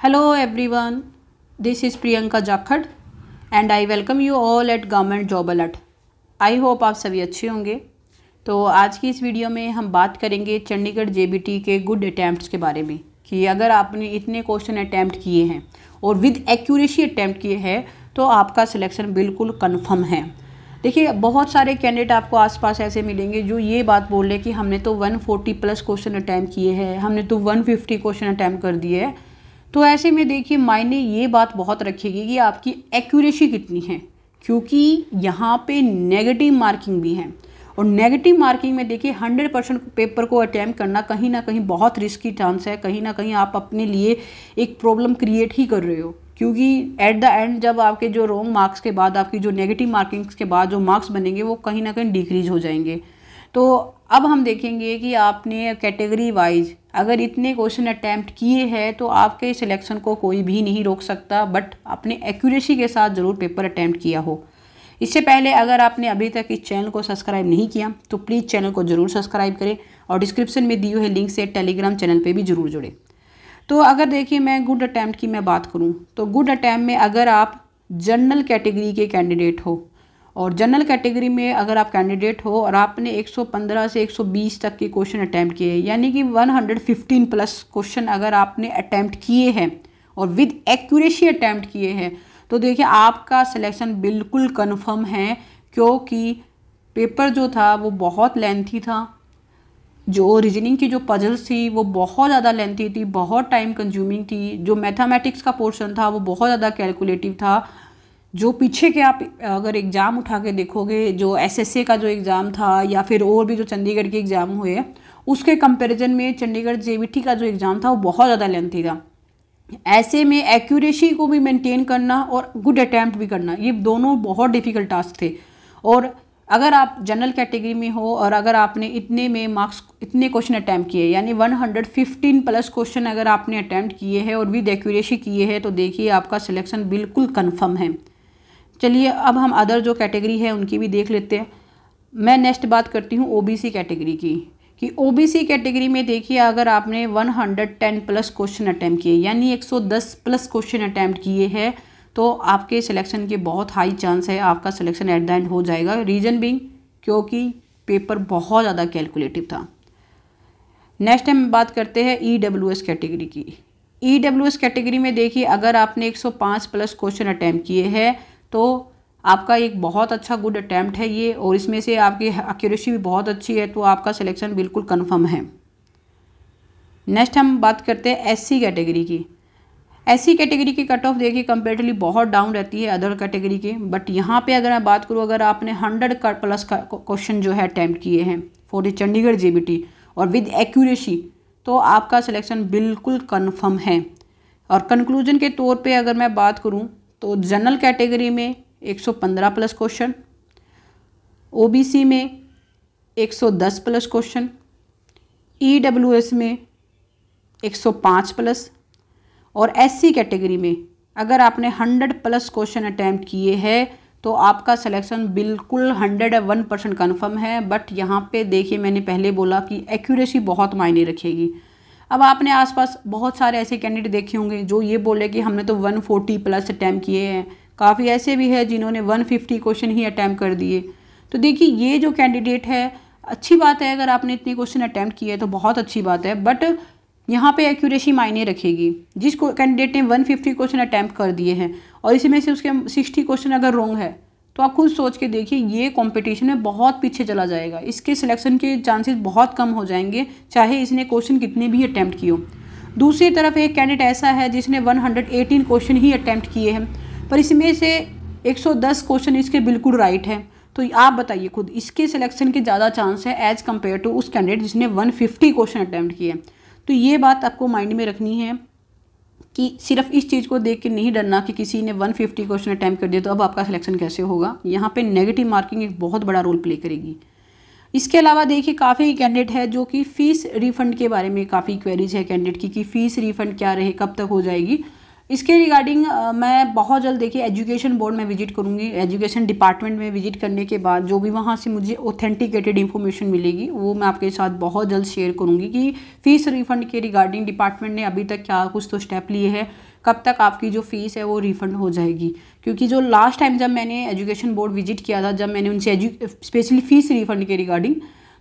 Hello everyone, this is Priyanka Jakhad and I welcome you all at Government Job Alert। I hope आप सभी अच्छे होंगे। तो आज की इस वीडियो में हम बात करेंगे चंडीगढ़ जेबीटी के गुड अटैम्प्ट्स के बारे में कि अगर आपने इतने क्वेश्चन अटैम्प्ट किए हैं और विद एक्यूरेसी अटैम्प्ट किए हैं तो आपका सिलेक्शन बिल्कुल कन्फर्म है। देखिए, बहुत सारे कैंडिडेट आपको आसपास ऐसे मिलेंगे जो ये बात बोल रहे हैं कि हमने तो 140 प्लस क्वेश्चन अटैम्प्ट किए हैं, हमने तो 150 क्वेश्चन अटैम्प्ट कर दिए हैं। तो ऐसे में देखिए, मायने ये बात बहुत रखेगी कि आपकी एक्यूरेसी कितनी है, क्योंकि यहाँ पे नेगेटिव मार्किंग भी है और नेगेटिव मार्किंग में देखिए 100% पेपर को अटैम्प्ट करना कहीं ना कहीं बहुत रिस्की चांस है। कहीं ना कहीं आप अपने लिए एक प्रॉब्लम क्रिएट ही कर रहे हो, क्योंकि एट द एंड जब आपके जो रॉन्ग मार्क्स के बाद आपकी जो नेगेटिव मार्किंग्स के बाद जो मार्क्स बनेंगे वो कहीं ना कहीं डिक्रीज हो जाएंगे। तो अब हम देखेंगे कि आपने कैटेगरी वाइज अगर इतने क्वेश्चन अटैम्प्ट किए हैं तो आपके सिलेक्शन को कोई भी नहीं रोक सकता, बट आपने एक्यूरेसी के साथ ज़रूर पेपर अटैम्प्ट किया हो। इससे पहले अगर आपने अभी तक इस चैनल को सब्सक्राइब नहीं किया तो प्लीज़ चैनल को ज़रूर सब्सक्राइब करें और डिस्क्रिप्शन में दिए हुए लिंक से टेलीग्राम चैनल पे भी ज़रूर जुड़े। तो अगर देखिए, मैं गुड अटैम्प्ट की मैं बात करूँ तो गुड अटैम्प्ट में अगर आप जनरल कैटेगरी के कैंडिडेट हो और जनरल कैटेगरी में अगर आप कैंडिडेट हो और आपने 115 से 120 तक के क्वेश्चन अटैम्प्ट किए, यानी कि 115 प्लस क्वेश्चन अगर आपने अटैम्प्ट किए हैं और विद एक्यूरेसी अटैम्प्ट किए हैं तो देखिए आपका सिलेक्शन बिल्कुल कंफर्म है, क्योंकि पेपर जो था वो बहुत लेंथी था। जो रीजनिंग की जो पजल्स थी वो बहुत ज़्यादा लेंथी थी, बहुत टाइम कंज्यूमिंग थी। जो मैथमेटिक्स का पोर्शन था वो बहुत ज़्यादा कैलकुलेटिव था। जो पीछे के आप अगर एग्ज़ाम उठा के देखोगे, जो एसएससी का जो एग्ज़ाम था या फिर और भी जो चंडीगढ़ के एग्ज़ाम हुए उसके कंपैरिजन में चंडीगढ़ जेबीटी का जो एग्ज़ाम था वो बहुत ज़्यादा लेंथी था। ऐसे में एक्यूरेसी को भी मेंटेन करना और गुड अटैम्प्ट भी करना, ये दोनों बहुत डिफ़िकल्ट टास्क थे। और अगर आप जनरल कैटेगरी में हो और अगर आपने इतने में मार्क्स इतने क्वेश्चन अटैम्प्ट किए, यानी 115 प्लस क्वेश्चन अगर आपने अटैम्प्ट किए हैं और विद एक्यूरेसी किए हैं तो देखिए आपका सिलेक्शन बिल्कुल कन्फर्म है। चलिए, अब हम अदर जो कैटेगरी है उनकी भी देख लेते हैं। मैं नेक्स्ट बात करती हूँ ओबीसी कैटेगरी की, कि ओबीसी कैटेगरी में देखिए अगर आपने 110 प्लस क्वेश्चन अटैम्प्ट किए, यानी 110 प्लस क्वेश्चन अटैम्प्ट किए हैं तो आपके सिलेक्शन के बहुत हाई चांस है, आपका सिलेक्शन एट द एंड हो जाएगा। रीज़न बीइंग क्योंकि पेपर बहुत ज़्यादा कैलकुलेटिव था। नेक्स्ट हम बात करते हैं ईडब्ल्यूएस कैटेगरी की। ईडब्ल्यूएस कैटेगरी में देखिए अगर आपने 105 प्लस क्वेश्चन अटैम्प्ट किए हैं तो आपका एक बहुत अच्छा गुड अटैम्प्ट है ये, और इसमें से आपकी एक्यूरेसी भी बहुत अच्छी है, तो आपका सिलेक्शन बिल्कुल कंफर्म है। नेक्स्ट हम बात करते हैं एससी कैटेगरी की। एससी कैटेगरी की कट ऑफ देखिए कंपेरेटिवली बहुत डाउन रहती है अदर कैटेगरी के, बट यहाँ पे अगर मैं बात करूँ, अगर आपने 100 का प्लस क्वेश्चन जो है अटैम्प्ट किए हैं फॉर द चंडीगढ़ जेबीटी और विद एक्यूरेसी तो आपका सिलेक्शन बिल्कुल कन्फर्म है। और कंक्लूजन के तौर पे अगर मैं बात करूँ तो जनरल कैटेगरी में 115 प्लस क्वेश्चन, ओबीसी में 110 प्लस क्वेश्चन, ईडब्ल्यूएस में 105 प्लस और एससी कैटेगरी में अगर आपने 100 प्लस क्वेश्चन अटैम्प्ट किए हैं तो आपका सिलेक्शन बिल्कुल 101% कन्फर्म है। बट यहाँ पे देखिए, मैंने पहले बोला कि एक्यूरेसी बहुत मायने रखेगी। अब आपने आसपास बहुत सारे ऐसे कैंडिडेट देखे होंगे जो ये बोले कि हमने तो 140 प्लस अटैम्प्ट किए हैं, काफ़ी ऐसे भी है जिन्होंने 150 क्वेश्चन ही अटैम्प्ट कर दिए। तो देखिए, ये जो कैंडिडेट है, अच्छी बात है अगर आपने इतने क्वेश्चन अटैम्प्ट किए तो बहुत अच्छी बात है, बट यहाँ पे एक्यूरेसी मायने रखेगी। जिस कैंडिडेट ने 150 क्वेश्चन अटैम्प्ट कर दिए हैं और इसमें से उसके 60 क्वेश्चन अगर रॉन्ग है तो आप खुद सोच के देखिए ये कंपटीशन में बहुत पीछे चला जाएगा, इसके सिलेक्शन के चांसेस बहुत कम हो जाएंगे, चाहे इसने क्वेश्चन कितने भी अटैम्प्ट किए हो। दूसरी तरफ एक कैंडिडेट ऐसा है जिसने 118 क्वेश्चन ही अटैम्प्ट किए हैं, पर इसमें से 110 क्वेश्चन इसके बिल्कुल राइट है। तो आप बताइए खुद, इसके सिलेक्शन के ज़्यादा चांस है एज़ कम्पेयर टू उस कैंडिडेट जिसने 150 क्वेश्चन अटैम्प्ट किए। तो ये बात आपको माइंड में रखनी है कि सिर्फ इस चीज़ को देख के नहीं डरना कि किसी ने 150 क्वेश्चन अटैम्प्ट कर दिया तो अब आपका सिलेक्शन कैसे होगा। यहाँ पे नेगेटिव मार्किंग एक बहुत बड़ा रोल प्ले करेगी। इसके अलावा देखिए, काफ़ी कैंडिडेट है जो कि फ़ीस रिफ़ंड के बारे में काफ़ी क्वेरीज है कैंडिडेट की कि फ़ीस रिफ़ंड क्या रहे, कब तक हो जाएगी। इसके रिगार्डिंग मैं बहुत जल्द देखिए एजुकेशन बोर्ड में विजिट करूँगी। एजुकेशन डिपार्टमेंट में विजिट करने के बाद जो भी वहाँ से मुझे ऑथेंटिकेटेड इन्फॉर्मेशन मिलेगी वो मैं आपके साथ बहुत जल्द शेयर करूँगी कि फ़ीस रिफ़ंड के रिगार्डिंग डिपार्टमेंट ने अभी तक क्या कुछ तो स्टेप लिए हैं, कब तक आपकी जो फ़ीस है वो रिफ़ंड हो जाएगी। क्योंकि जो लास्ट टाइम जब मैंने एजुकेशन बोर्ड विजिट किया था, जब मैंने उनसे स्पेशली फ़ीस रिफ़ंड के रिगार्डिंग,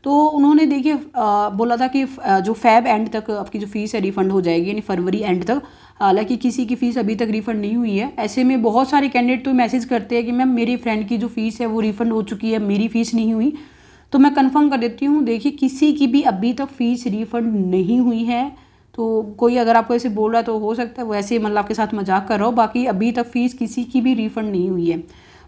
तो उन्होंने देखिए बोला था कि जो फ़ेब एंड तक आपकी जो फ़ीस है रिफ़ंड हो जाएगी, यानी फरवरी एंड तक। हालांकि किसी की फ़ीस अभी तक रिफ़ंड नहीं हुई है। ऐसे में बहुत सारे कैंडिडेट तो मैसेज करते हैं कि मैम मेरी फ्रेंड की जो फ़ीस है वो रिफ़ंड हो चुकी है, मेरी फ़ीस नहीं हुई। तो मैं कंफर्म कर देती हूँ, देखिए किसी की भी अभी तक फ़ीस रिफ़ंड नहीं हुई है। तो कोई अगर आपको ऐसे बोल रहा है तो हो सकता है वो ऐसे मतलब आपके साथ मजाक कर रहा हो, बाकी अभी तक फ़ीस किसी की भी रिफ़ंड नहीं हुई है।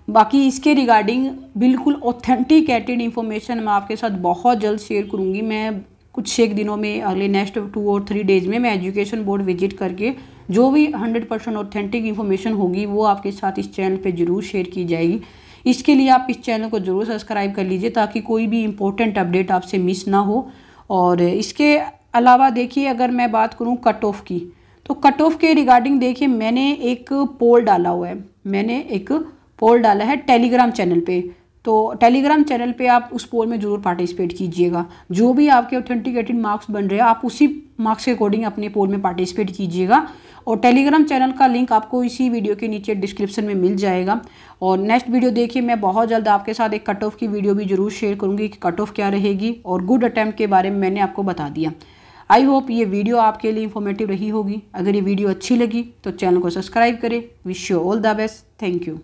बाकी इसके रिगार्डिंग बिल्कुल ऑथेंटिकेटेड इन्फॉर्मेशन मैं आपके साथ बहुत जल्द शेयर करूँगी। मैं कुछ एक दिनों में, अगले नेक्स्ट 2 और 3 डेज़ में मैं एजुकेशन बोर्ड विजिट करके जो भी 100% ऑथेंटिक इन्फॉर्मेशन होगी वो आपके साथ इस चैनल पे ज़रूर शेयर की जाएगी। इसके लिए आप इस चैनल को ज़रूर सब्सक्राइब कर लीजिए ताकि कोई भी इंपॉर्टेंट अपडेट आपसे मिस ना हो। और इसके अलावा देखिए अगर मैं बात करूँ कट ऑफ की, तो कट ऑफ के रिगार्डिंग देखिए मैंने एक पोल डाला हुआ है। मैंने एक पोल डाला है टेलीग्राम चैनल पे। तो टेलीग्राम चैनल पे आप उस पोल में ज़रूर पार्टिसिपेट कीजिएगा। जो भी आपके ऑथेंटिकेटेड मार्क्स बन रहे हैं आप उसी मार्क्स के अकॉर्डिंग अपने पोल में पार्टिसिपेट कीजिएगा। और टेलीग्राम चैनल का लिंक आपको इसी वीडियो के नीचे डिस्क्रिप्शन में मिल जाएगा। और नेक्स्ट वीडियो देखिए मैं बहुत जल्द आपके साथ एक कट ऑफ की वीडियो भी ज़रूर शेयर करूँगी कि कट ऑफ क्या रहेगी, और गुड अटैम्प्ट के बारे में मैंने आपको बता दिया। आई होप ये वीडियो आपके लिए इन्फॉर्मेटिव रही होगी। अगर ये वीडियो अच्छी लगी तो चैनल को सब्सक्राइब करें। Wish you all the best. Thank you.